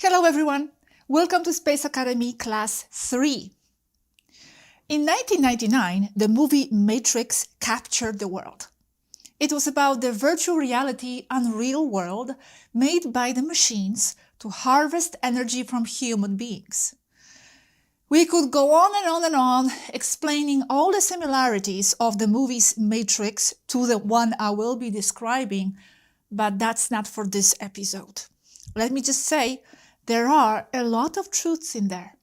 Hello everyone, welcome to Space Academy Class 3. In 1999, the movie Matrix captured the world. It was about the virtual reality unreal world made by the machines to harvest energy from human beings. We could go on and on and on, explaining all the similarities of the movie's Matrix to the one I will be describing, but that's not for this episode. Let me just say, there are a lot of truths in there.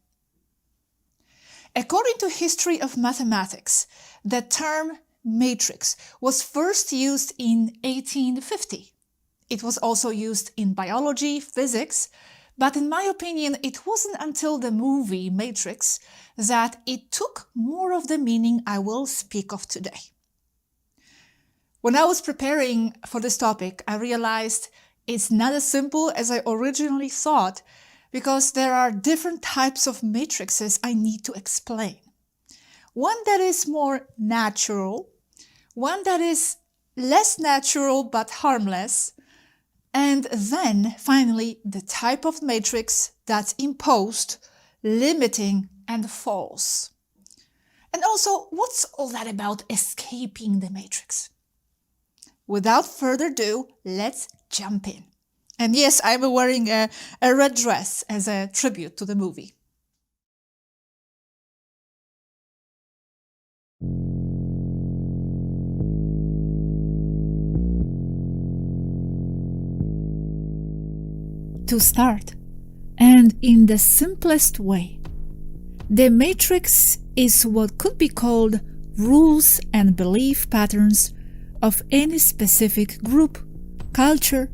According to history of mathematics, the term matrix was first used in 1850. It was also used in biology, physics, but in my opinion, it wasn't until the movie Matrix that it took more of the meaning I will speak of today. When I was preparing for this topic, I realized it's not as simple as I originally thought, because there are different types of matrices I need to explain. One that is more natural, one that is less natural but harmless, and then finally the type of matrix that's imposed, limiting, and false. And also, what's all that about escaping the matrix? Without further ado, let's jump in. And yes, I'm wearing a red dress as a tribute to the movie. To start, and in the simplest way, the matrix is what could be called rules and belief patterns of any specific group, culture,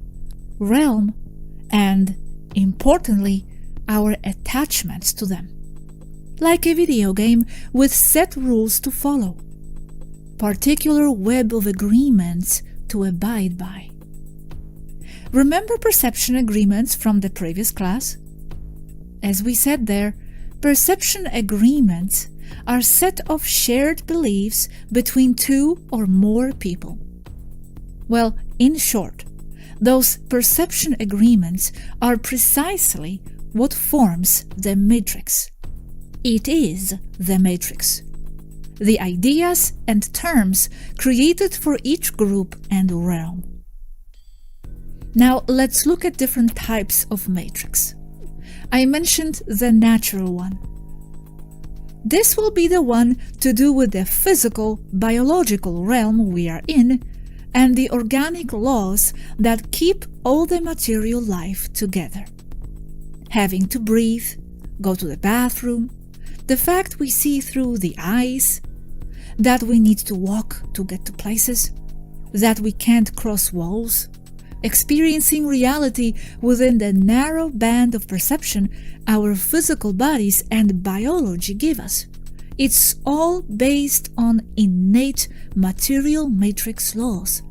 realm, and, importantly, our attachments to them. Like a video game with set rules to follow, particular web of agreements to abide by. Remember perception agreements from the previous class? As we said there, perception agreements are a set of shared beliefs between two or more people. Well, in short, those perception agreements are precisely what forms the matrix. It is the matrix. The ideas and terms created for each group and realm. Now let's look at different types of matrix. I mentioned the natural one. This will be the one to do with the physical, biological realm we are in, and the organic laws that keep all the material life together. Having to breathe, go to the bathroom, the fact we see through the eyes, that we need to walk to get to places, that we can't cross walls, experiencing reality within the narrow band of perception our physical bodies and biology give us. It's all based on innate material matrix laws,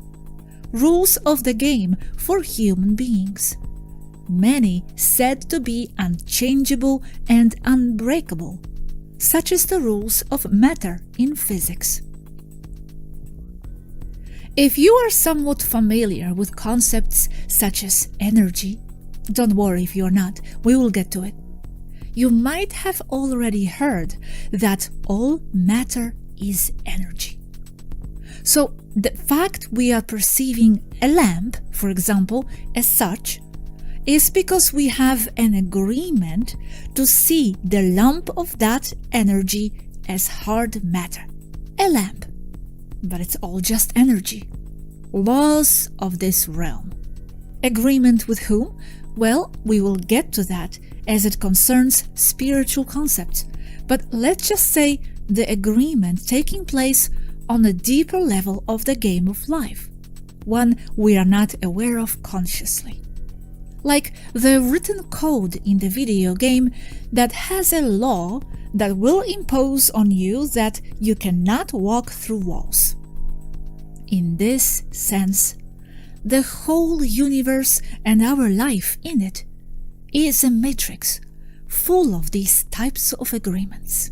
rules of the game for human beings, many said to be unchangeable and unbreakable, such as the rules of matter in physics. If you are somewhat familiar with concepts such as energy, don't worry if you're not, we will get to it. You might have already heard that all matter is energy. So the fact we are perceiving a lamp, for example, as such, is because we have an agreement to see the lump of that energy as hard matter, a lamp. But it's all just energy. Laws of this realm. Agreement with whom? Well, we will get to that as it concerns spiritual concepts, but let's just say the agreement taking place on a deeper level of the game of life, one we are not aware of consciously. Like the written code in the video game that has a law that will impose on you that you cannot walk through walls. In this sense, the whole universe and our life in it is a matrix full of these types of agreements.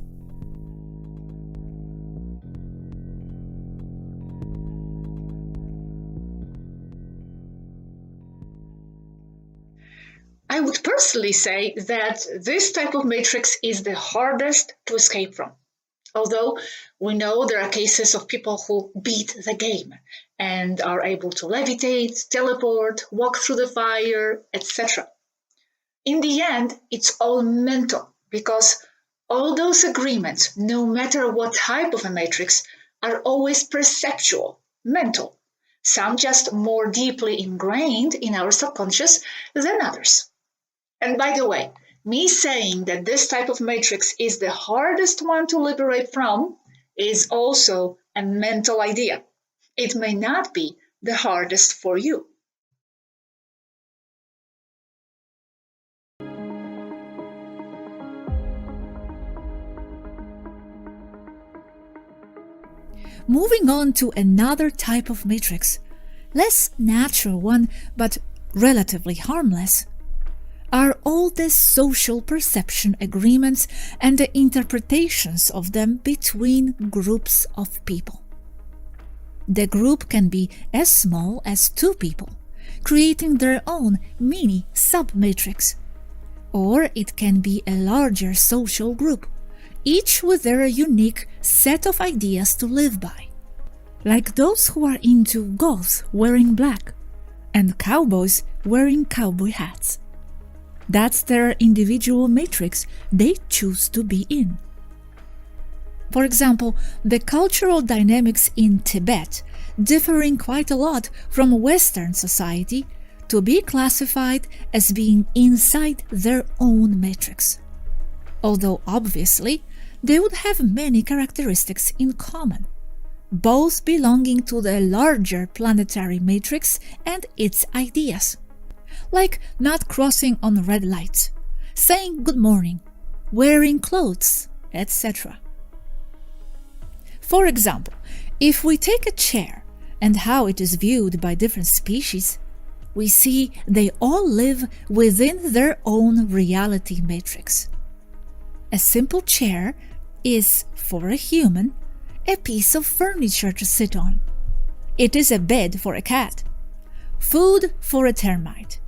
I would personally say that this type of matrix is the hardest to escape from. Although we know there are cases of people who beat the game and are able to levitate, teleport, walk through the fire, etc. In the end, it's all mental because all those agreements, no matter what type of a matrix, are always perceptual, mental. Some just more deeply ingrained in our subconscious than others. And by the way, me saying that this type of matrix is the hardest one to liberate from is also a mental idea. It may not be the hardest for you. Moving on to another type of matrix, less natural one, but relatively harmless, are all the social perception agreements and the interpretations of them between groups of people. The group can be as small as 2 people, creating their own mini sub-matrix, or it can be a larger social group, each with their unique set of ideas to live by, like those who are into goths wearing black and cowboys wearing cowboy hats. That's their individual matrix they choose to be in. For example, the cultural dynamics in Tibet differing quite a lot from Western society to be classified as being inside their own matrix. Although obviously, they would have many characteristics in common, both belonging to the larger planetary matrix and its ideas, like not crossing on red lights, saying good morning, wearing clothes, etc. For example, if we take a chair and how it is viewed by different species, we see they all live within their own reality matrix. A simple chair is, for a human, a piece of furniture to sit on. It is a bed for a cat, food for a termite,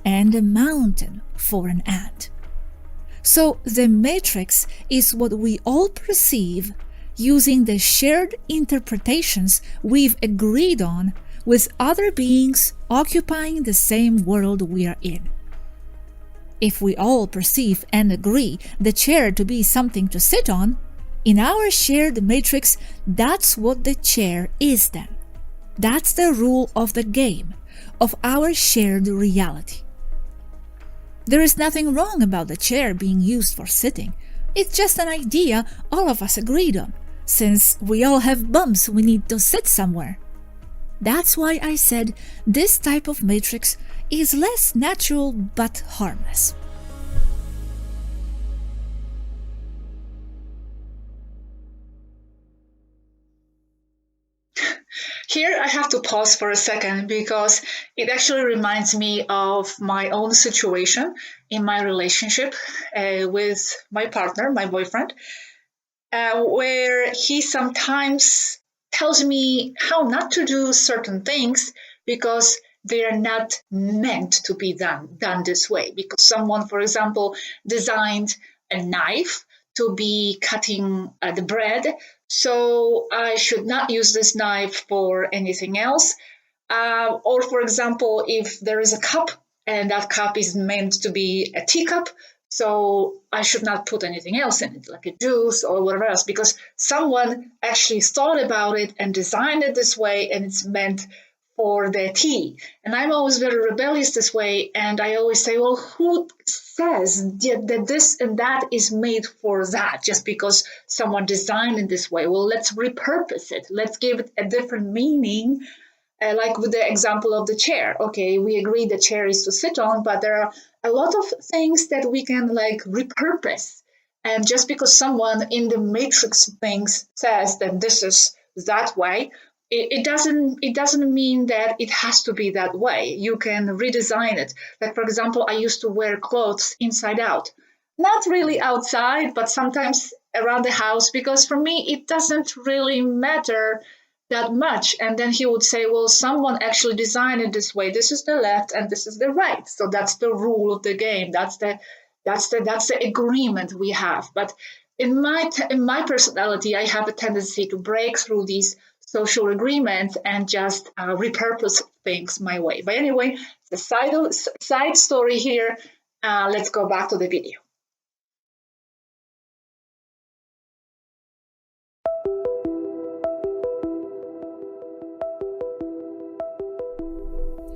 and a mountain for an ant. So the matrix is what we all perceive using the shared interpretations we've agreed on with other beings occupying the same world we are in. If we all perceive and agree the chair to be something to sit on, in our shared matrix, that's what the chair is then. That's the rule of the game, of our shared reality. There is nothing wrong about the chair being used for sitting. It's just an idea all of us agreed on, since we all have bumps we need to sit somewhere. That's why I said this type of matrix is less natural but harmless. Here I have to pause for a second because it actually reminds me of my own situation in my relationship with my partner, my boyfriend, where he sometimes tells me how not to do certain things because they are not meant to be done this way. Because someone, for example, designed a knife to be cutting the bread, so I should not use this knife for anything else. Or, for example, if there is a cup and that cup is meant to be a teacup, so I should not put anything else in it, like a juice or whatever else, because someone actually thought about it and designed it this way, and it's meant for the tea. And I'm always very rebellious this way, and I always say, well, who says that this and that is made for that just because someone designed it this way? Well, let's repurpose it. Let's give it a different meaning. Like with the example of the chair. Okay, we agree the chair is to sit on, but there are a lot of things that we can like repurpose. And just because someone in the matrix things says that this is that way, it doesn't mean that it has to be that way. You can redesign it. Like, for example, I used to wear clothes inside out. Not really outside, but sometimes around the house, because for me, it doesn't really matter that much. And then he would say, well, someone actually designed it this way. This is the left and this is the right. So that's the rule of the game. That's the agreement we have. But in my personality, I have a tendency to break through these social agreements and just repurpose things my way. But anyway, the side story here. Let's go back to the video.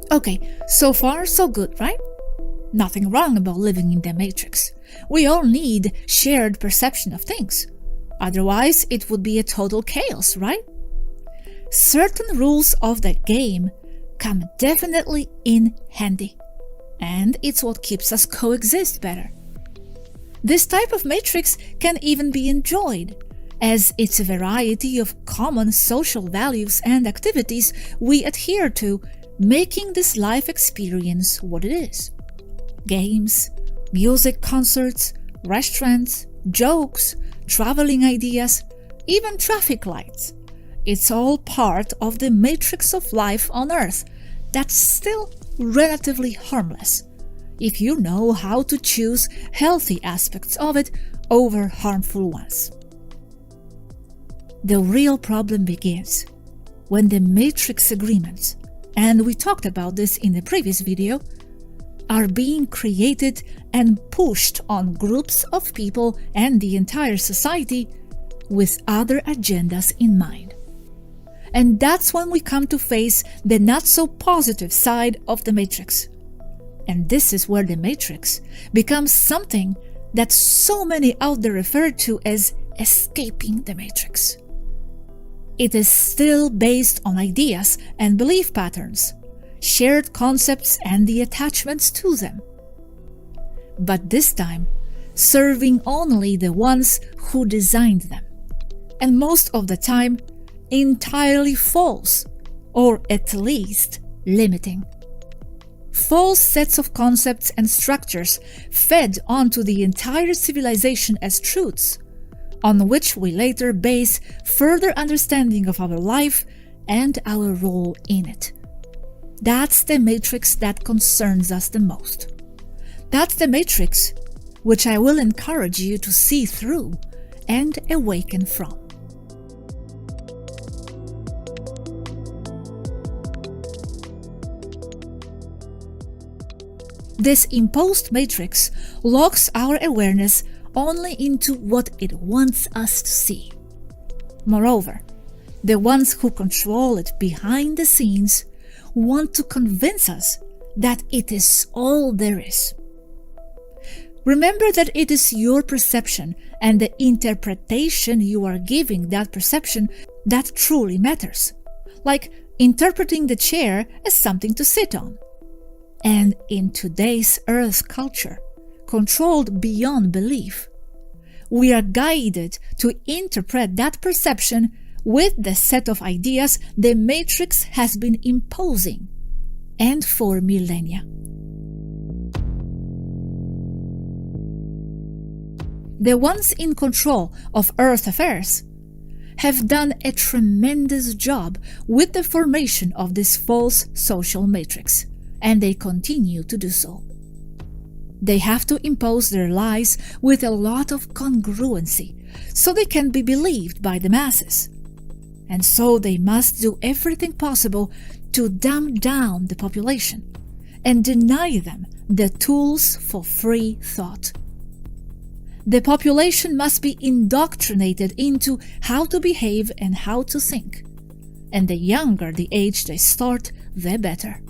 Okay, so far so good, right? Nothing wrong about living in the Matrix. We all need shared perception of things. Otherwise, it would be a total chaos, right? Certain rules of the game come definitely in handy, and it's what keeps us coexist better. This type of matrix can even be enjoyed, as it's a variety of common social values and activities we adhere to, making this life experience what it is. Games, music concerts, restaurants, jokes, traveling ideas, even traffic lights. It's all part of the matrix of life on Earth that's still relatively harmless, if you know how to choose healthy aspects of it over harmful ones. The real problem begins when the matrix agreements, and we talked about this in the previous video, are being created and pushed on groups of people and the entire society with other agendas in mind. And that's when we come to face the not-so-positive side of the matrix. And this is where the matrix becomes something that so many out there refer to as escaping the matrix. It is still based on ideas and belief patterns, shared concepts and the attachments to them. But this time, serving only the ones who designed them. And most of the time, entirely false, or at least limiting. False sets of concepts and structures fed onto the entire civilization as truths, on which we later base further understanding of our life and our role in it. That's the matrix that concerns us the most. That's the matrix which I will encourage you to see through and awaken from. This imposed matrix locks our awareness only into what it wants us to see. Moreover, the ones who control it behind the scenes want to convince us that it is all there is. Remember that it is your perception and the interpretation you are giving that perception that truly matters, like interpreting the chair as something to sit on. And in today's Earth culture, controlled beyond belief, we are guided to interpret that perception with the set of ideas the Matrix has been imposing, and for millennia. The ones in control of Earth affairs have done a tremendous job with the formation of this false social matrix, and they continue to do so. They have to impose their lies with a lot of congruency so they can be believed by the masses. And so they must do everything possible to dumb down the population and deny them the tools for free thought. The population must be indoctrinated into how to behave and how to think, and the younger the age they start, the better.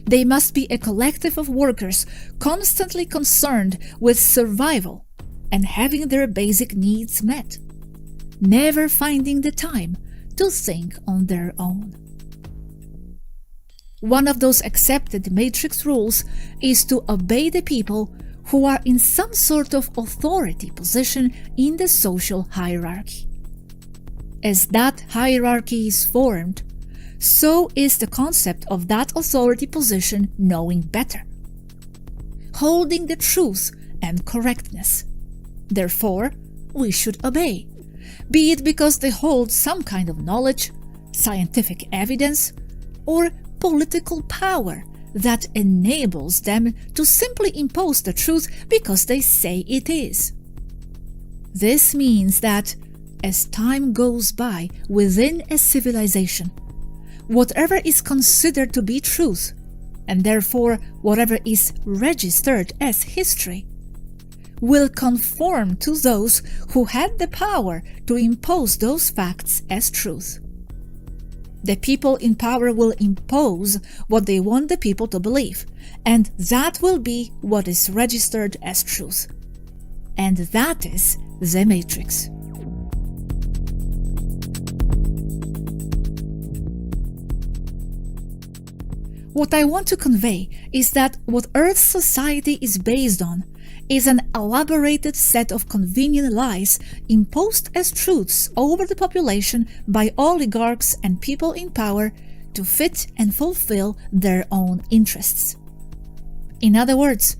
They must be a collective of workers constantly concerned with survival and having their basic needs met, never finding the time to think on their own. One of those accepted matrix rules is to obey the people who are in some sort of authority position in the social hierarchy. As that hierarchy is formed, so is the concept of that authority position knowing better, holding the truth and correctness. Therefore, we should obey, be it because they hold some kind of knowledge, scientific evidence, or political power that enables them to simply impose the truth because they say it is. This means that as time goes by within a civilization, whatever is considered to be truth, and therefore whatever is registered as history, will conform to those who had the power to impose those facts as truth. The people in power will impose what they want the people to believe, and that will be what is registered as truth. And that is the Matrix. What I want to convey is that what Earth's society is based on is an elaborated set of convenient lies imposed as truths over the population by oligarchs and people in power to fit and fulfill their own interests. In other words,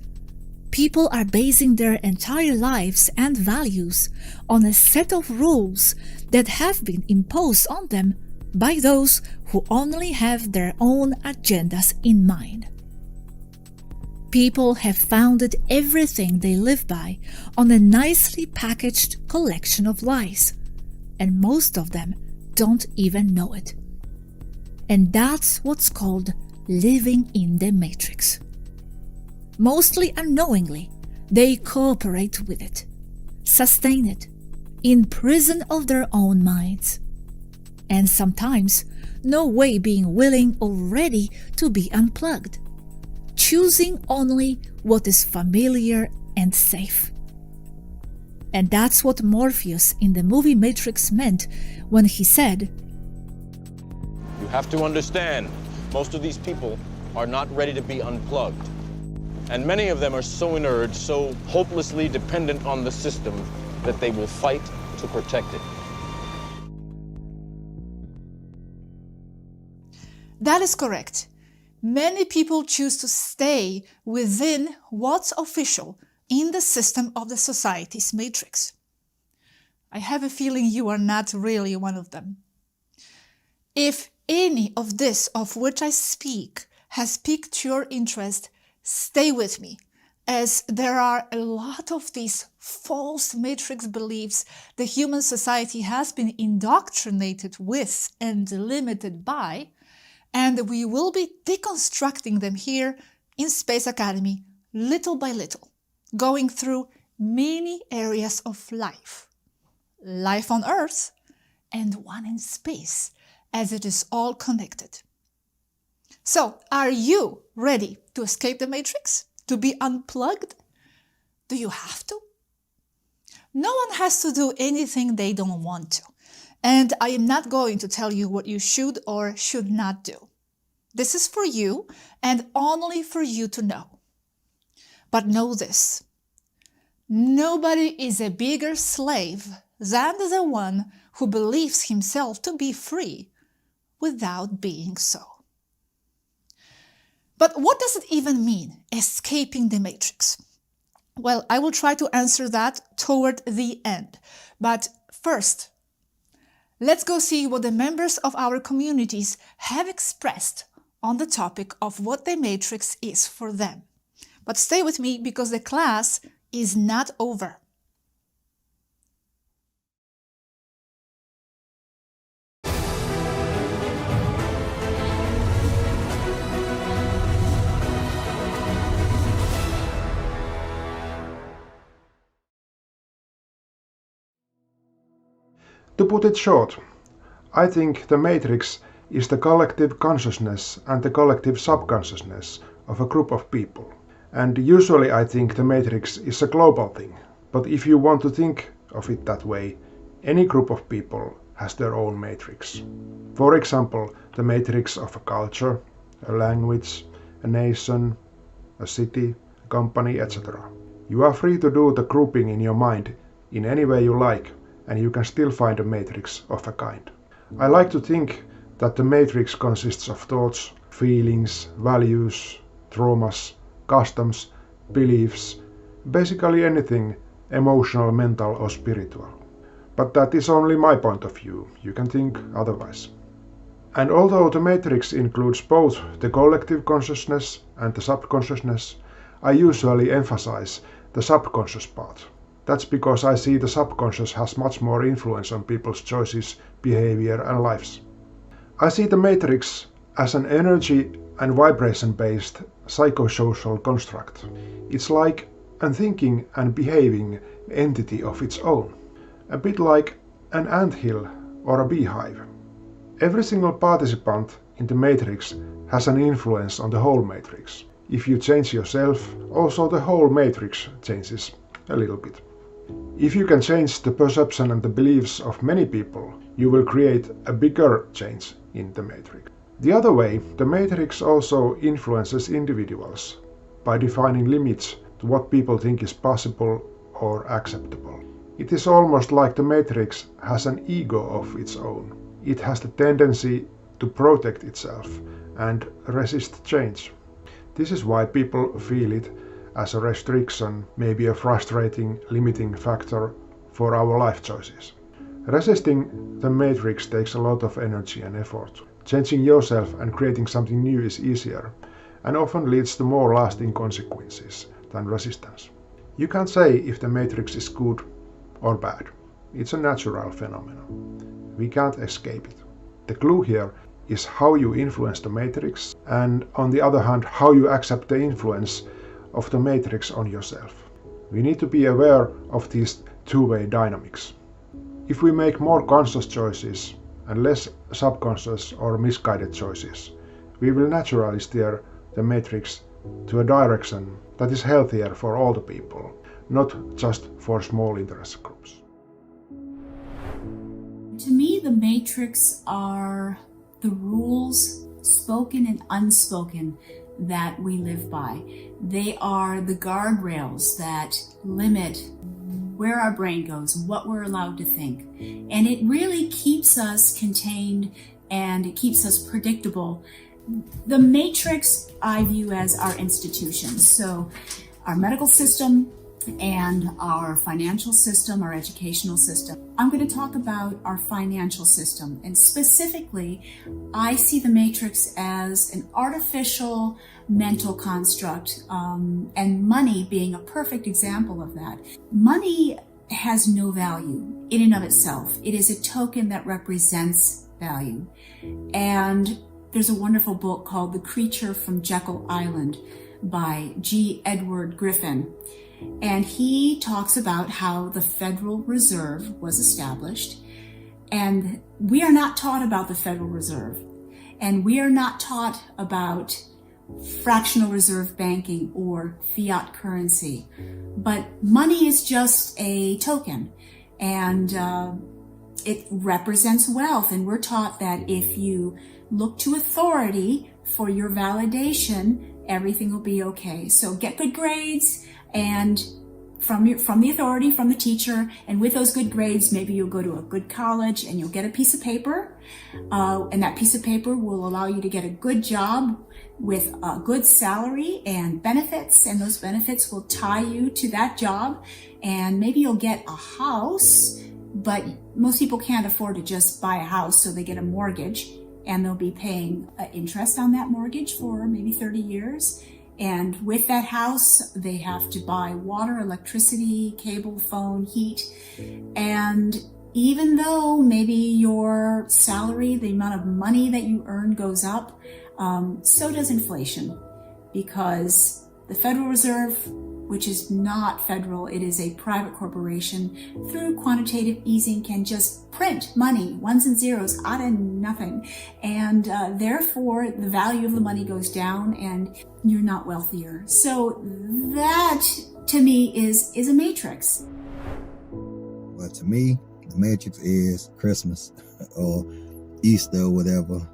people are basing their entire lives and values on a set of rules that have been imposed on them by those who only have their own agendas in mind. People have founded everything they live by on a nicely packaged collection of lies, and most of them don't even know it. And that's what's called living in the Matrix. Mostly unknowingly, they cooperate with it, sustain it, in prison of their own minds, and sometimes no way being willing or ready to be unplugged, choosing only what is familiar and safe. And that's what Morpheus in the movie Matrix meant when he said, "You have to understand, most of these people are not ready to be unplugged. And many of them are so inert, so hopelessly dependent on the system that they will fight to protect it." That is correct. Many people choose to stay within what's official in the system of the society's matrix. I have a feeling you are not really one of them. If any of this of which I speak has piqued your interest, stay with me, as there are a lot of these false matrix beliefs the human society has been indoctrinated with and limited by, and we will be deconstructing them here in Space Academy little by little, going through many areas of life. Life on Earth and one in space, as it is all connected. So, are you ready to escape the Matrix? To be unplugged? Do you have to? No one has to do anything they don't want to. And I am not going to tell you what you should or should not do. This is for you and only for you to know. But know this: nobody is a bigger slave than the one who believes himself to be free without being so. But what does it even mean, escaping the Matrix? Well, I will try to answer that toward the end. But first, let's go see what the members of our communities have expressed on the topic of what the Matrix is for them. But stay with me because the class is not over. To put it short, I think the Matrix is the collective consciousness and the collective subconsciousness of a group of people. And usually I think the Matrix is a global thing. But if you want to think of it that way, any group of people has their own Matrix. For example, the Matrix of a culture, a language, a nation, a city, a company, etc. You are free to do the grouping in your mind in any way you like, and you can still find a matrix of a kind. I like to think that the matrix consists of thoughts, feelings, values, traumas, customs, beliefs, basically anything emotional, mental or spiritual. But that is only my point of view. You can think otherwise. And although the matrix includes both the collective consciousness and the subconsciousness, I usually emphasize the subconscious part. That's because I see the subconscious has much more influence on people's choices, behavior and lives. I see the matrix as an energy and vibration-based psychosocial construct. It's like a thinking and behaving entity of its own, a bit like an anthill or a beehive. Every single participant in the matrix has an influence on the whole matrix. If you change yourself, also the whole matrix changes a little bit. If you can change the perception and the beliefs of many people, you will create a bigger change in the matrix. The other way, the matrix also influences individuals by defining limits to what people think is possible or acceptable. It is almost like the matrix has an ego of its own. It has the tendency to protect itself and resist change. This is why people feel it as a restriction, maybe a frustrating, limiting factor for our life choices. Resisting the matrix takes a lot of energy and effort. Changing yourself and creating something new is easier and often leads to more lasting consequences than resistance. You can't say if the matrix is good or bad. It's a natural phenomenon. We can't escape it. The clue here is how you influence the matrix, and on the other hand, how you accept the influence of the matrix on yourself. We need to be aware of these two-way dynamics. If we make more conscious choices and less subconscious or misguided choices, we will naturally steer the matrix to a direction that is healthier for all the people, not just for small interest groups. To me, the matrix are the rules, spoken and unspoken, that we live by. They are the guardrails that limit where our brain goes, what we're allowed to think. And it really keeps us contained and it keeps us predictable. The matrix I view as our institutions. So our medical system and our financial system, our educational system. I'm going to talk about our financial system, and specifically, I see the matrix as an artificial mental construct, and money being a perfect example of that. Money has no value in and of itself. It is a token that represents value. And there's a wonderful book called The Creature from Jekyll Island by G. Edward Griffin. And he talks about how the Federal Reserve was established. And we are not taught about the Federal Reserve. And we are not taught about fractional reserve banking or fiat currency. But money is just a token. And it represents wealth. And we're taught that if you look to authority for your validation, everything will be okay. So get good grades, and from the authority, from the teacher, and with those good grades, maybe you'll go to a good college and you'll get a piece of paper, and that piece of paper will allow you to get a good job with a good salary and benefits, and those benefits will tie you to that job, and maybe you'll get a house, but most people can't afford to just buy a house, so they get a mortgage, and they'll be paying interest on that mortgage for maybe 30 years. And with that house, they have to buy water, electricity, cable, phone, heat. And even though maybe your salary, the amount of money that you earn goes up, so does inflation. Because the Federal Reserve, which is not federal, it is a private corporation, through quantitative easing can just print money, ones and zeros, out of nothing. And therefore, the value of the money goes down and you're not wealthier. So that, to me, is a matrix. But to me, the matrix is Christmas or Easter or whatever.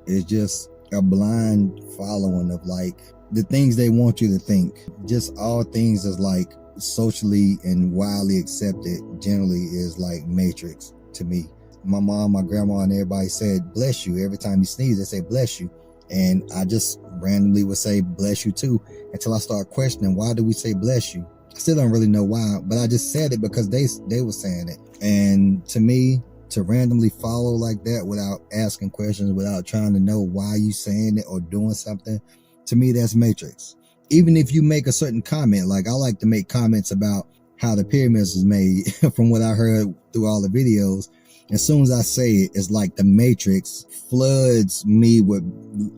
It's just a blind following of like the things they want you to think. Just all things is like socially and widely accepted generally is like matrix to me. My mom, my grandma, and everybody said, bless you. Every time you sneeze, they say, bless you. And I just randomly would say, bless you too, until I start questioning, why do we say bless you? I still don't really know why, but I just said it because they were saying it. And to me, to randomly follow like that without asking questions, without trying to know why you saying it or doing something, to me, that's Matrix. Even if you make a certain comment, like I like to make comments about how the pyramids was made from what I heard through all the videos. As soon as I say it, it's like the Matrix floods me with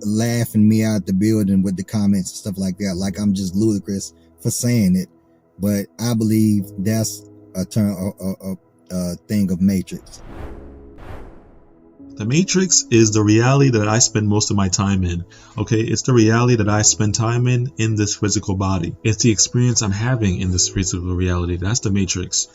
laughing me out the building with the comments and stuff like that. Like I'm just ludicrous for saying it. But I believe that's a thing of Matrix. The Matrix is the reality that I spend most of my time in. Okay, it's the reality that I spend time in this physical body. It's the experience I'm having in this physical reality. That's the Matrix.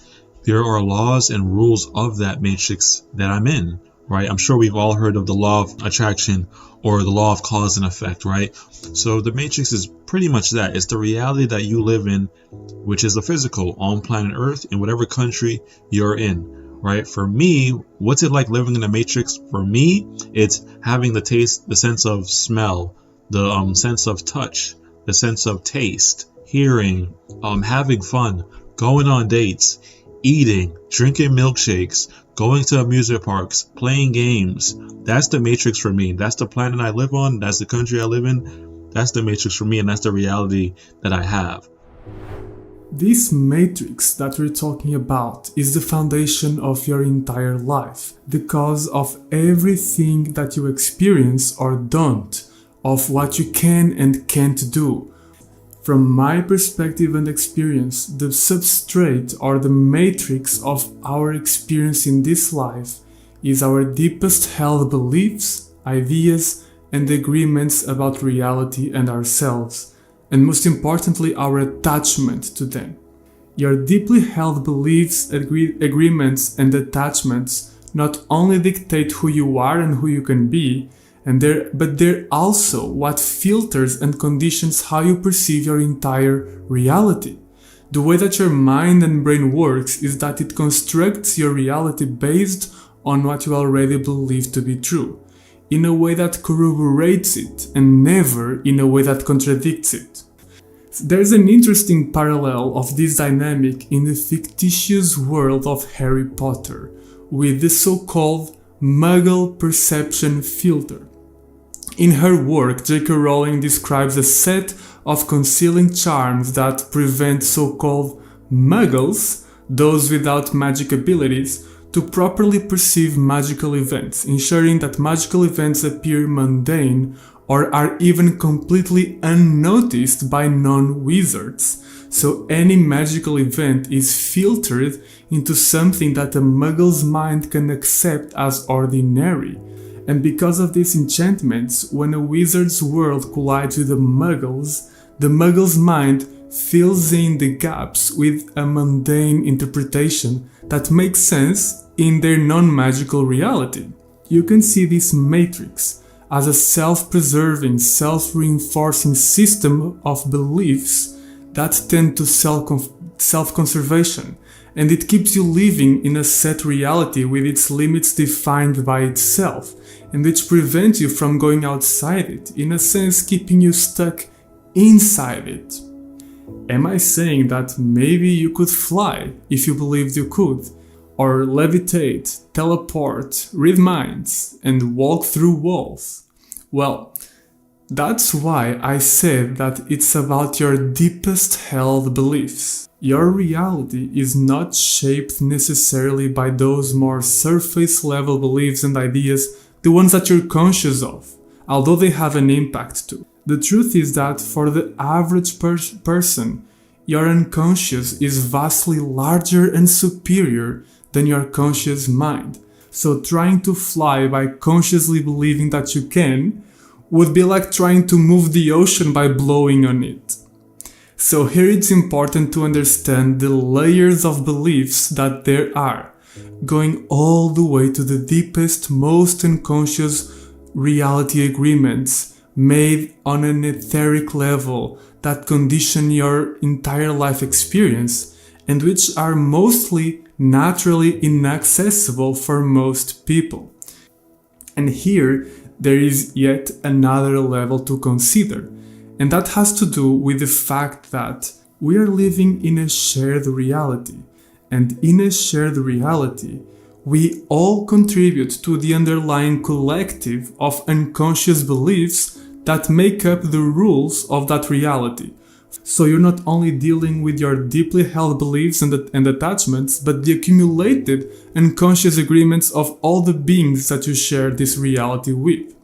There are laws and rules of that Matrix that I'm in, right? I'm sure we've all heard of the law of attraction or the law of cause and effect, right? So the Matrix is pretty much that. It's the reality that you live in, which is the physical on planet Earth in whatever country you're in. Right? For me, what's it like living in the Matrix? For me, it's having the taste, the sense of smell, the sense of touch, the sense of taste, hearing, having fun, going on dates, eating, drinking milkshakes, going to amusement parks, playing games. That's the Matrix for me. That's the planet I live on. That's the country I live in. That's the Matrix for me, and that's the reality that I have. This matrix that we're talking about is the foundation of your entire life, the cause of everything that you experience or don't, of what you can and can't do. From my perspective and experience, the substrate or the matrix of our experience in this life is our deepest held beliefs, ideas, and agreements about reality and ourselves, and most importantly, our attachment to them. Your deeply held beliefs, agreements, and attachments not only dictate who you are and who you can be, but they're also what filters and conditions how you perceive your entire reality. The way that your mind and brain works is that it constructs your reality based on what you already believe to be true, in a way that corroborates it and never in a way that contradicts it. There's an interesting parallel of this dynamic in the fictitious world of Harry Potter, with the so-called Muggle perception filter. In her work, J.K. Rowling describes a set of concealing charms that prevent so-called Muggles, those without magic abilities, to properly perceive magical events, ensuring that magical events appear mundane or are even completely unnoticed by non-wizards. So any magical event is filtered into something that a Muggle's mind can accept as ordinary. And because of these enchantments, when a wizard's world collides with the Muggle's mind fills in the gaps with a mundane interpretation that makes sense in their non-magical reality. You can see this matrix as a self-preserving, self-reinforcing system of beliefs that tend to self-conservation, and it keeps you living in a set reality with its limits defined by itself, and which prevents you from going outside it, in a sense keeping you stuck inside it. Am I saying that maybe you could fly if you believed you could? Or levitate, teleport, read minds, and walk through walls? Well, that's why I said that it's about your deepest held beliefs. Your reality is not shaped necessarily by those more surface level beliefs and ideas, the ones that you're conscious of, although they have an impact too. The truth is that for the average person, your unconscious is vastly larger and superior than your conscious mind. So trying to fly by consciously believing that you can would be like trying to move the ocean by blowing on it. So here it's important to understand the layers of beliefs that there are, going all the way to the deepest, most unconscious reality agreements made on an etheric level that condition your entire life experience and which are mostly naturally inaccessible for most people. And here there is yet another level to consider, and that has to do with the fact that we are living in a shared reality, and in a shared reality we all contribute to the underlying collective of unconscious beliefs that make up the rules of that reality. So you're not only dealing with your deeply held beliefs and attachments, but the accumulated unconscious agreements of all the beings that you share this reality with.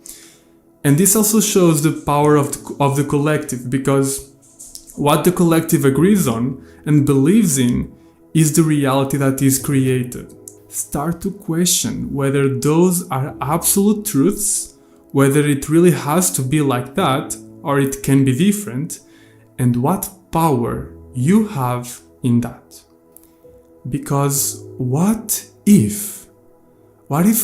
And this also shows the power of the collective, because what the collective agrees on and believes in is the reality that is created. Start to question whether those are absolute truths, whether it really has to be like that, or it can be different, and what power you have in that. Because what if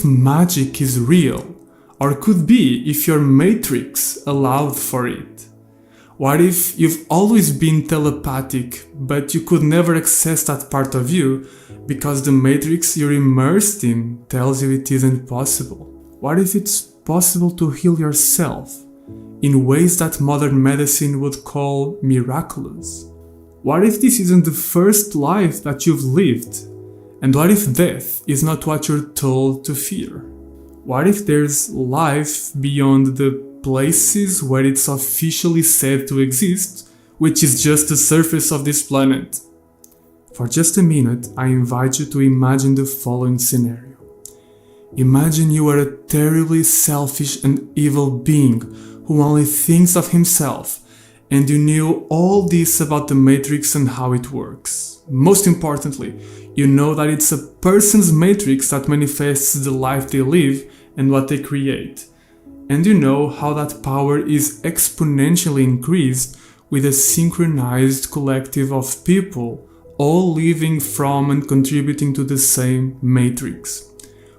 magic is real, or could be if your matrix allowed for it? What if you've always been telepathic, but you could never access that part of you because the matrix you're immersed in tells you it isn't possible? What if it's possible to heal yourself in ways that modern medicine would call miraculous? What if this isn't the first life that you've lived? And what if death is not what you're told to fear? What if there's life beyond the places where it's officially said to exist, which is just the surface of this planet? For just a minute, I invite you to imagine the following scenario. Imagine you are a terribly selfish and evil being who only thinks of himself, and you knew all this about the Matrix and how it works. Most importantly, you know that it's a person's matrix that manifests the life they live and what they create. And you know how that power is exponentially increased with a synchronized collective of people all living from and contributing to the same matrix.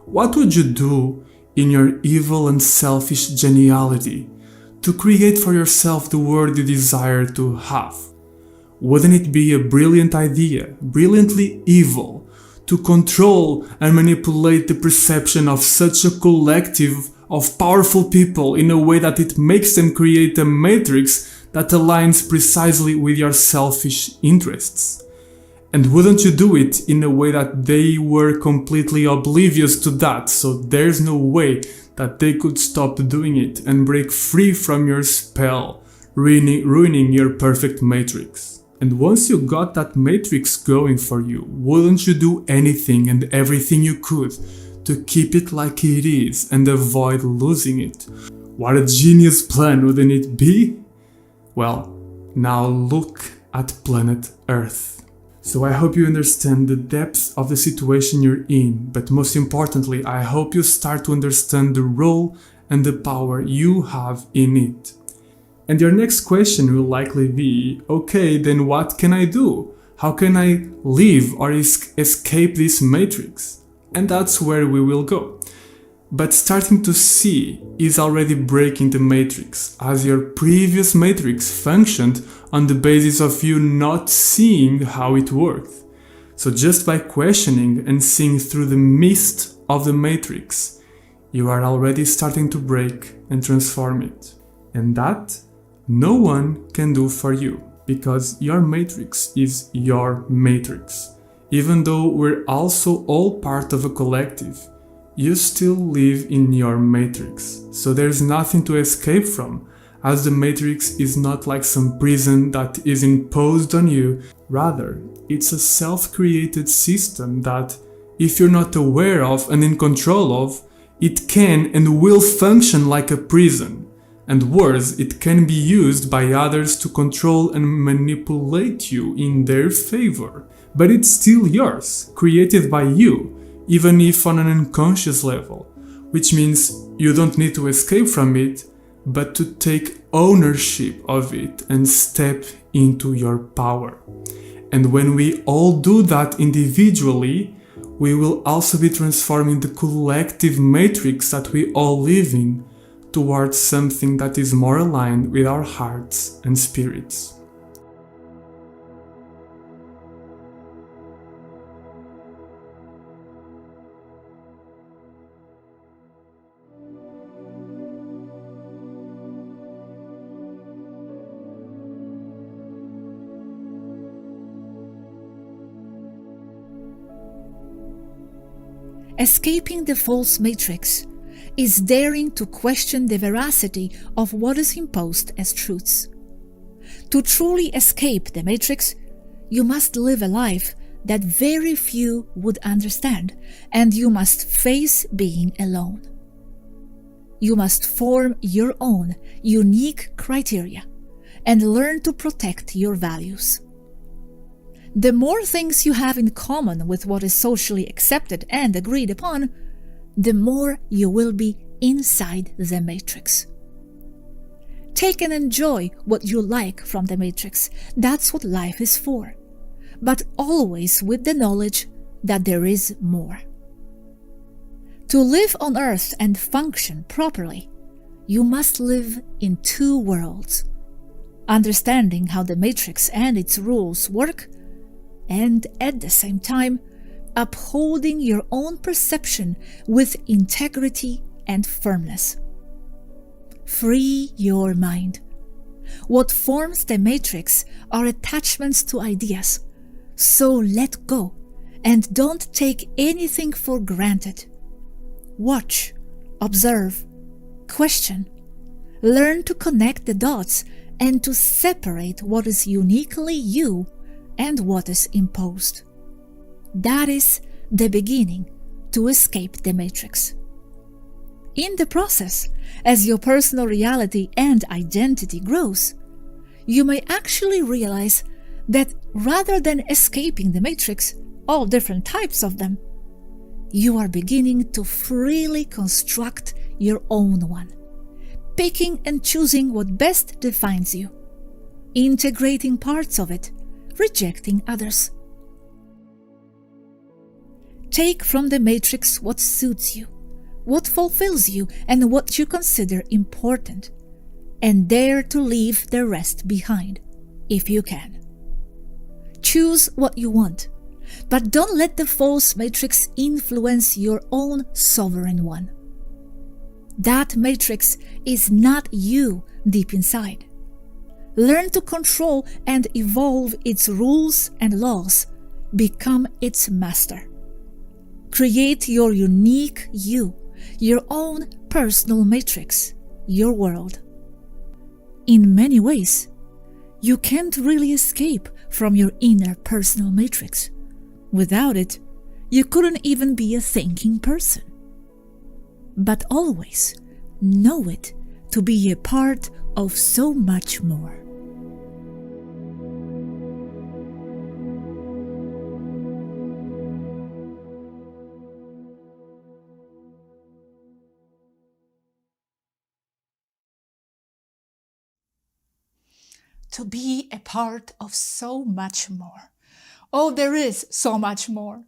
What would you do in your evil and selfish geniality to create for yourself the world you desire to have? Wouldn't it be a brilliant idea, brilliantly evil, to control and manipulate the perception of such a collective of powerful people in a way that it makes them create a matrix that aligns precisely with your selfish interests? And wouldn't you do it in a way that they were completely oblivious to that, so there's no way that they could stop doing it and break free from your spell, ruining your perfect matrix? And once you got that matrix going for you, wouldn't you do anything and everything you could to keep it like it is and avoid losing it? What a genius plan, wouldn't it be? Well, now look at planet Earth. So I hope you understand the depth of the situation you're in, but most importantly, I hope you start to understand the role and the power you have in it. And your next question will likely be, okay, then what can I do? How can I live or escape this matrix? And that's where we will go. But starting to see is already breaking the matrix, as your previous matrix functioned on the basis of you not seeing how it worked. So just by questioning and seeing through the mist of the matrix, you are already starting to break and transform it. And that no one can do for you, because your matrix is your matrix. Even though we're also all part of a collective, you still live in your matrix, so there's nothing to escape from, as the matrix is not like some prison that is imposed on you. Rather, it's a self-created system that, if you're not aware of and in control of, it can and will function like a prison. And worse, it can be used by others to control and manipulate you in their favor. But it's still yours, created by you, even if on an unconscious level, which means you don't need to escape from it, but to take ownership of it and step into your power. And when we all do that individually, we will also be transforming the collective matrix that we all live in towards something that is more aligned with our hearts and spirits. Escaping the false matrix is daring to question the veracity of what is imposed as truths. To truly escape the matrix, you must live a life that very few would understand, and you must face being alone. You must form your own unique criteria and learn to protect your values. The more things you have in common with what is socially accepted and agreed upon, the more you will be inside the matrix. Take and enjoy what you like from the matrix. That's what life is for. But always with the knowledge that there is more. To live on Earth and function properly, you must live in two worlds, understanding how the matrix and its rules work, and at the same time, upholding your own perception with integrity and firmness. Free your mind. What forms the matrix are attachments to ideas, so let go and don't take anything for granted. Watch, observe, question, learn to connect the dots and to separate what is uniquely you and what is imposed. That is the beginning to escape the matrix. In the process, as your personal reality and identity grows, you may actually realize that rather than escaping the matrix, all different types of them, you are beginning to freely construct your own one, picking and choosing what best defines you, integrating parts of it, rejecting others. Take from the matrix what suits you, what fulfills you, and what you consider important, and dare to leave the rest behind, if you can. Choose what you want, but don't let the false matrix influence your own sovereign one. That matrix is not you deep inside. Learn to control and evolve its rules and laws. Become its master. Create your unique you, your own personal matrix, your world. In many ways, you can't really escape from your inner personal matrix. Without it, you couldn't even be a thinking person. But always know it to be a part of so much more. To be a part of so much more. Oh, there is so much more.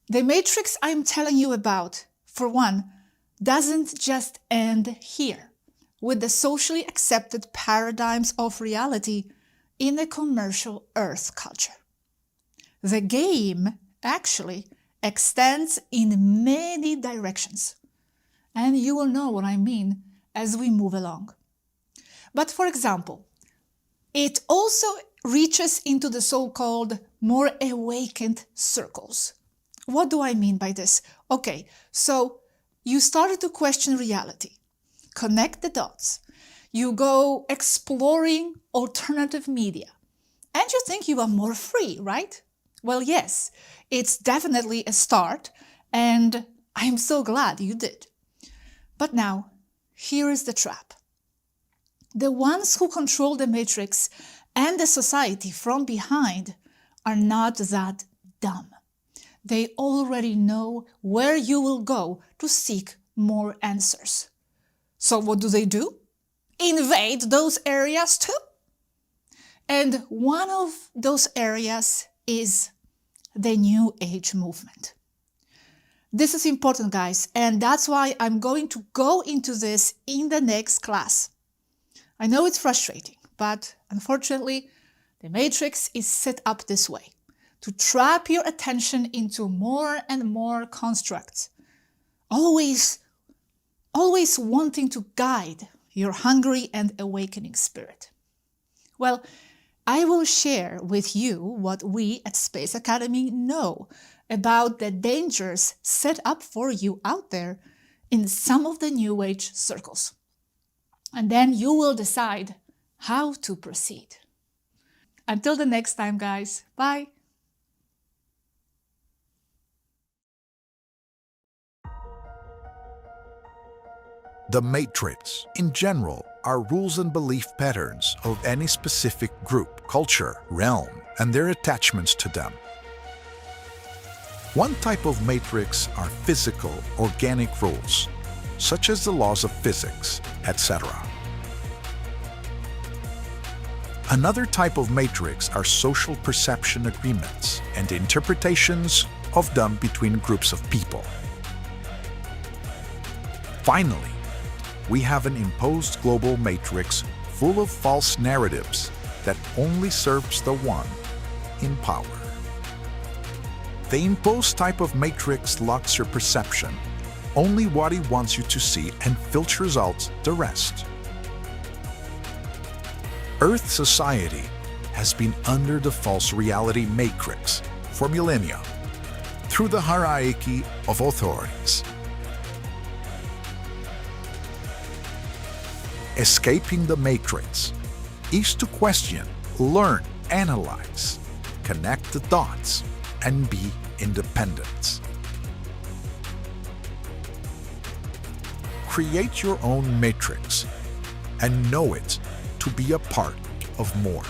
The matrix I'm telling you about, for one, doesn't just end here with the socially accepted paradigms of reality in a commercial Earth culture. The game actually extends in many directions, and you will know what I mean as we move along. But for example, it also reaches into the so-called more awakened circles. What do I mean by this? Okay, so you started to question reality, connect the dots, you go exploring alternative media, and you think you are more free, right? Well, yes, it's definitely a start, and I'm so glad you did. But now, here is the trap. The ones who control the matrix and the society from behind are not that dumb. They already know where you will go to seek more answers. So what do? Invade those areas too. And one of those areas is the New Age movement. This is important, guys, and that's why I'm going to go into this in the next class. I know it's frustrating, but unfortunately, the matrix is set up this way, to trap your attention into more and more constructs, always wanting to guide your hungry and awakening spirit. Well, I will share with you what we at Space Academy know about the dangers set up for you out there in some of the New Age circles. And then you will decide how to proceed. Until the next time, guys. Bye. The Matrix, in general, are rules and belief patterns of any specific group, culture, realm, and their attachments to them. One type of matrix are physical, organic rules, such as the laws of physics, etc. Another type of matrix are social perception agreements and interpretations of them between groups of people. Finally, we have an imposed global matrix full of false narratives that only serves the one in power. The imposed type of matrix locks your perception, only what he wants you to see, and filters out the rest. Earth society has been under the false reality matrix for millennia through the hierarchy of authorities. Escaping the matrix is to question, learn, analyze, connect the dots, and be independent. Create your own matrix and know it to be a part of more.